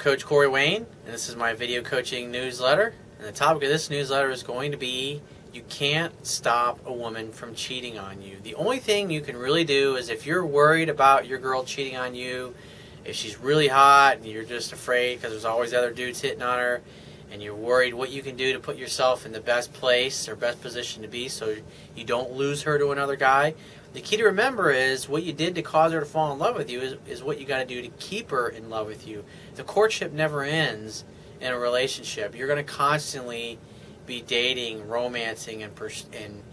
Coach Corey Wayne, and this is my video coaching newsletter. And the topic of this newsletter is going to be, you can't stop a woman from cheating on you. The only thing you can really do is if you're worried about your girl cheating on you, if she's really hot and you're just afraid because there's always other dudes hitting on her, and you're worried what you can do to put yourself in the best place or best position to be so you don't lose her to another guy, the key to remember is what you did to cause her to fall in love with you is what you got to do to keep her in love with you. The courtship never ends in a relationship. You're going to constantly be dating, romancing, and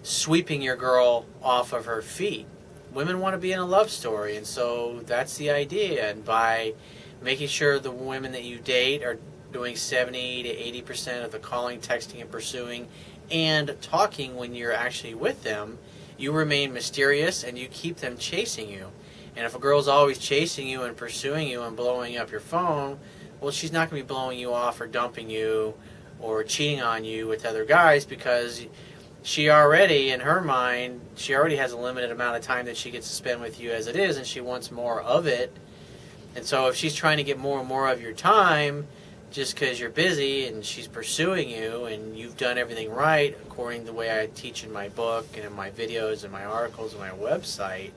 sweeping your girl off of her feet. Women want to be in a love story, and so that's the idea. And by making sure the women that you date are doing 70 to 80% of the calling, texting, and pursuing and talking when you're actually with them, you remain mysterious and you keep them chasing you. And if a girl's always chasing you and pursuing you and blowing up your phone, well, she's not going to be blowing you off or dumping you or cheating on you with other guys, because she already, in her mind, she already has a limited amount of time that she gets to spend with you as it is, and she wants more of it. And so if she's trying to get more and more of your time just because you're busy and she's pursuing you and you've done everything right according to the way I teach in my book and in my videos and my articles and my website,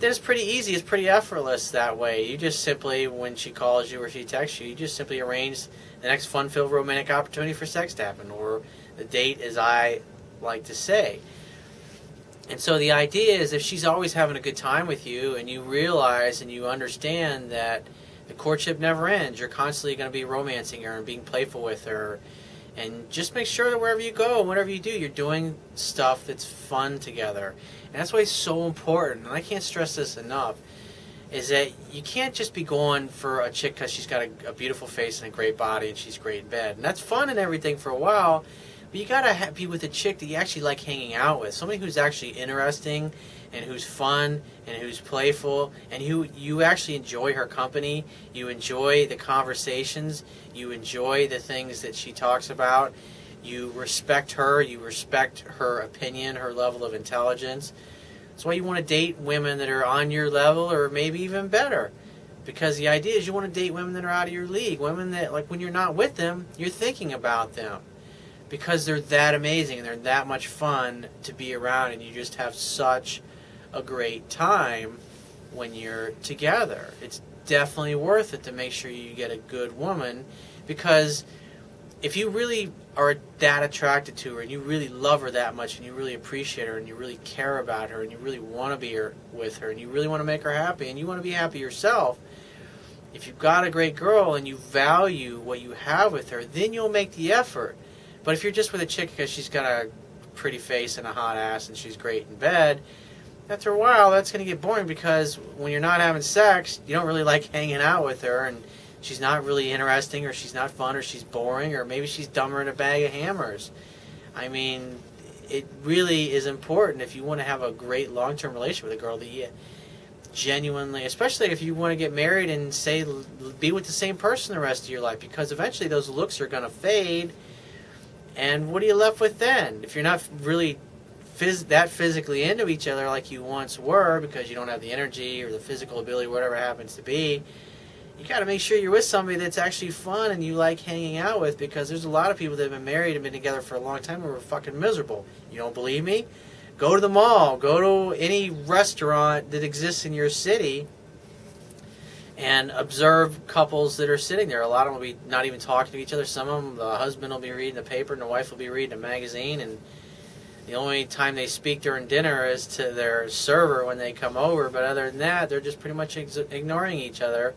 then it's pretty easy. It's pretty effortless that way. You just simply, when she calls you or she texts you, you just simply arrange the next fun-filled romantic opportunity for sex to happen, or the date, as I like to say. And so the idea is, if she's always having a good time with you and you realize and you understand that the courtship never ends, you're constantly going to be romancing her and being playful with her, and just make sure that wherever you go, whatever you do, you're doing stuff that's fun together. And that's why it's so important, and I can't stress this enough, is that you can't just be going for a chick because she's got a beautiful face and a great body and she's great in bed. And that's fun and everything for a while, but you got to be with a chick that you actually like hanging out with, somebody who's actually interesting and who's fun and who's playful and who you actually enjoy her company, you enjoy the conversations, you enjoy the things that she talks about, you respect her opinion, her level of intelligence. That's why you want to date women that are on your level or maybe even better, because the idea is you want to date women that are out of your league, women that, like, when you're not with them, you're thinking about them, because they're that amazing and they're that much fun to be around, and you just have such a great time when you're together. It's definitely worth it to make sure you get a good woman, because if you really are that attracted to her and you really love her that much and you really appreciate her and you really care about her and you really want to be with her and you really want to make her happy and you want to be happy yourself, if you've got a great girl and you value what you have with her, then you'll make the effort. But if you're just with a chick because she's got a pretty face and a hot ass and she's great in bed, after a while that's going to get boring, because when you're not having sex, you don't really like hanging out with her, and she's not really interesting, or she's not fun, or she's boring, or maybe she's dumber than a bag of hammers. I mean, it really is important, if you want to have a great long-term relationship with a girl, that you genuinely, especially if you want to get married and say be with the same person the rest of your life, because eventually those looks are going to fade, and what are you left with then? If you're not really that physically into each other like you once were, because you don't have the energy or the physical ability, whatever it happens to be, you got to make sure you're with somebody that's actually fun and you like hanging out with, because there's a lot of people that have been married and been together for a long time who are fucking miserable. You don't believe me? Go to the mall, go to any restaurant that exists in your city and observe couples that are sitting there. A lot of them will be not even talking to each other. Some of them, the husband will be reading the paper and the wife will be reading a magazine, and the only time they speak during dinner is to their server when they come over, but other than that, they're just pretty much ignoring each other.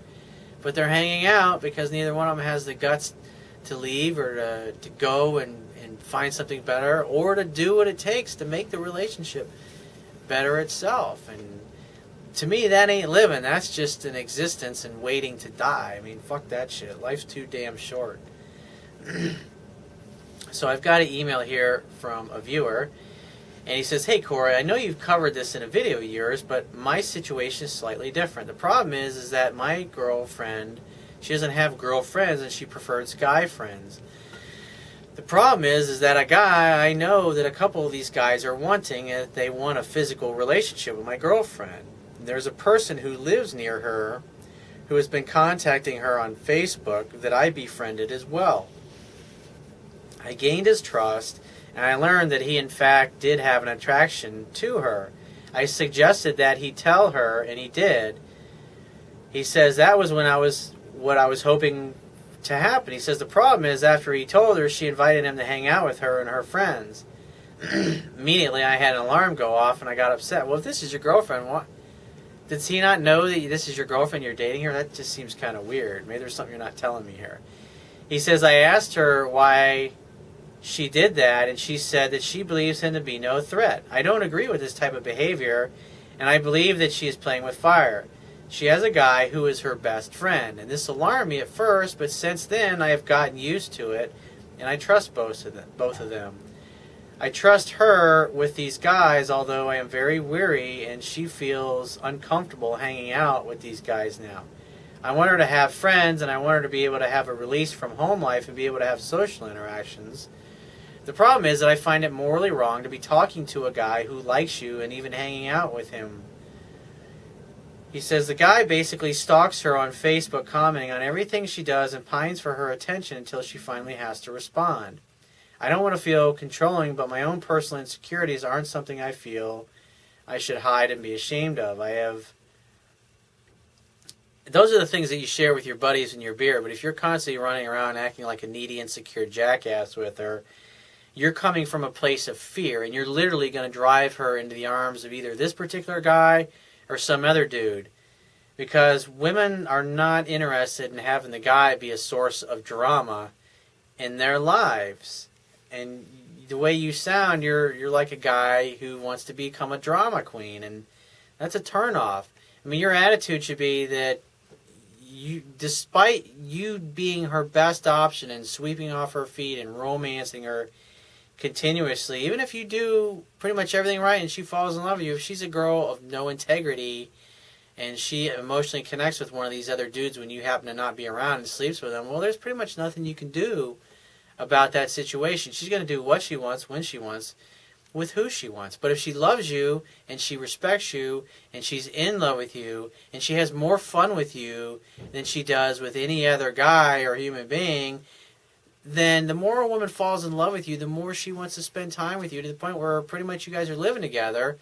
But they're hanging out because neither one of them has the guts to leave or to go and find something better, or to do what it takes to make the relationship better itself. And to me, that ain't living. That's just an existence and waiting to die. I mean, fuck that shit. Life's too damn short. So I've got an email here from a viewer, and he says, "Hey Corey, I know you've covered this in a video of yours, but my situation is slightly different. The problem is that my girlfriend, she doesn't have girlfriends and she prefers guy friends. The problem is that a guy, I know that a couple of these guys are wanting, and they want a physical relationship with my girlfriend. There's a person who lives near her who has been contacting her on Facebook that I befriended as well. I gained his trust, and I learned that he in fact did have an attraction to her. I suggested that he tell her, and he did. He says that was what I was hoping to happen. He says the problem is after he told her, she invited him to hang out with her and her friends. Immediately I had an alarm go off and I got upset. Well, if this is your girlfriend, what? Does he not know that this is your girlfriend, you're dating her? That just seems kind of weird. Maybe there's something you're not telling me here. He says, I asked her why she did that, and she said that she believes him to be no threat. I don't agree with this type of behavior, and I believe that she is playing with fire. She has a guy who is her best friend, and this alarmed me at first, but since then I have gotten used to it, and I trust both of them. I trust her with these guys, although I am very weary and she feels uncomfortable hanging out with these guys now. I want her to have friends, and I want her to be able to have a release from home life and be able to have social interactions. The problem is that I find it morally wrong to be talking to a guy who likes you and even hanging out with him. He says the guy basically stalks her on Facebook, commenting on everything she does and pines for her attention until she finally has to respond. I don't want to feel controlling, but my own personal insecurities aren't something I feel I should hide and be ashamed of. Those are the things that you share with your buddies in your beer, but if you're constantly running around acting like a needy, insecure jackass with her, you're coming from a place of fear, and you're literally going to drive her into the arms of either this particular guy or some other dude. Because women are not interested in having the guy be a source of drama in their lives. And the way you sound, you're like a guy who wants to become a drama queen, and that's a turnoff. I mean, your attitude should be that despite you being her best option and sweeping off her feet and romancing her continuously, even if you do pretty much everything right and she falls in love with you, if she's a girl of no integrity and she emotionally connects with one of these other dudes when you happen to not be around and sleeps with them, well, there's pretty much nothing you can do about that situation. She's going to do what she wants, when she wants, with who she wants. But if she loves you and she respects you and she's in love with you and she has more fun with you than she does with any other guy or human being, then the more a woman falls in love with you, the more she wants to spend time with you, to the point where pretty much you guys are living together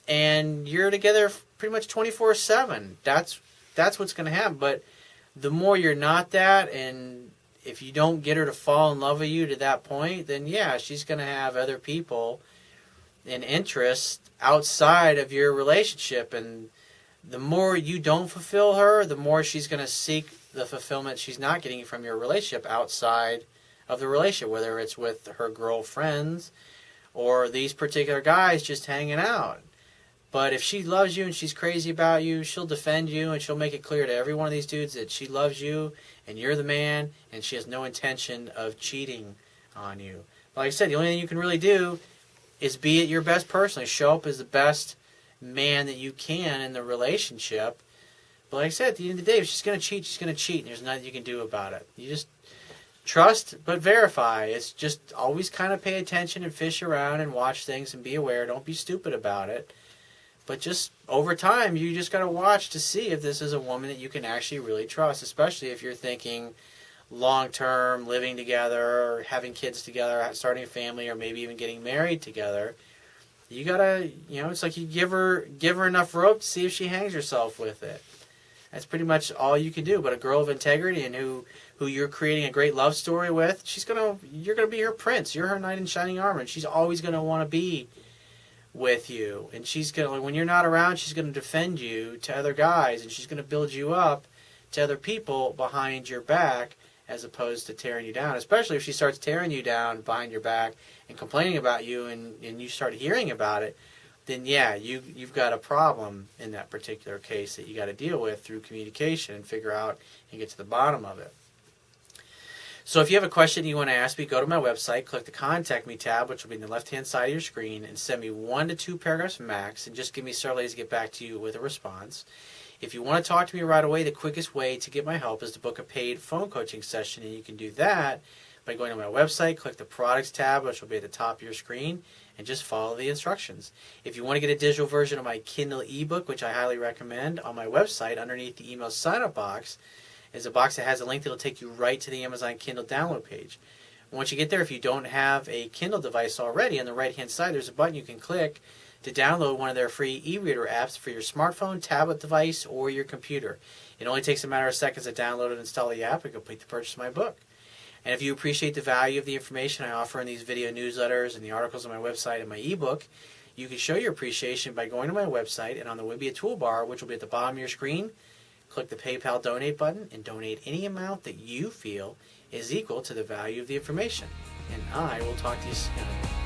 and you're together pretty much 24/7. That's what's going to happen. But the more you're not that, and if you don't get her to fall in love with you to that point, then yeah, she's going to have other people and interests outside of your relationship. And the more you don't fulfill her, the more she's going to seek the fulfillment she's not getting from your relationship outside of the relationship, whether it's with her girlfriends or these particular guys just hanging out. But if she loves you and she's crazy about you, she'll defend you and she'll make it clear to every one of these dudes that she loves you and you're the man and she has no intention of cheating on you. But like I said, the only thing you can really do is be at your best personally. Show up as the best man that you can in the relationship. But like I said, at the end of the day, if she's going to cheat, she's going to cheat, and there's nothing you can do about it. You just trust but verify. It's just always kind of pay attention and fish around and watch things and be aware. Don't be stupid about it. But just over time, you just got to watch to see if this is a woman that you can actually really trust, especially if you're thinking long-term, living together, or having kids together, starting a family, or maybe even getting married together. You got to, it's like you give her enough rope to see if she hangs herself with it. That's pretty much all you can do. But a girl of integrity and who you're creating a great love story with, you're gonna be her prince. You're her knight in shining armor, and she's always gonna want to be with you. And she's gonna, when you're not around, she's gonna defend you to other guys, and she's gonna build you up to other people behind your back, as opposed to tearing you down. Especially if she starts tearing you down behind your back and complaining about you, and you start hearing about it, then yeah, you've got a problem in that particular case that you got to deal with through communication and figure out and get to the bottom of it. So if you have a question you want to ask me, go to my website, click the Contact Me tab, which will be in the left-hand side of your screen, and send me 1 to 2 paragraphs max, and just give me several days to get back to you with a response. If you want to talk to me right away, the quickest way to get my help is to book a paid phone coaching session, and you can do that by going to my website. Click the products tab, which will be at the top of your screen, and just follow the instructions. If you want to get a digital version of my Kindle ebook, which I highly recommend, on my website underneath the email sign-up box is a box that has a link that will take you right to the Amazon Kindle download page. Once you get there, if you don't have a Kindle device already, on the right-hand side there's a button you can click to download one of their free e-reader apps for your smartphone, tablet device, or your computer. It only takes a matter of seconds to download and install the app and complete the purchase of my book. And if you appreciate the value of the information I offer in these video newsletters and the articles on my website and my ebook, you can show your appreciation by going to my website, and on the Wimbia toolbar, which will be at the bottom of your screen, click the PayPal donate button and donate any amount that you feel is equal to the value of the information. And I will talk to you soon.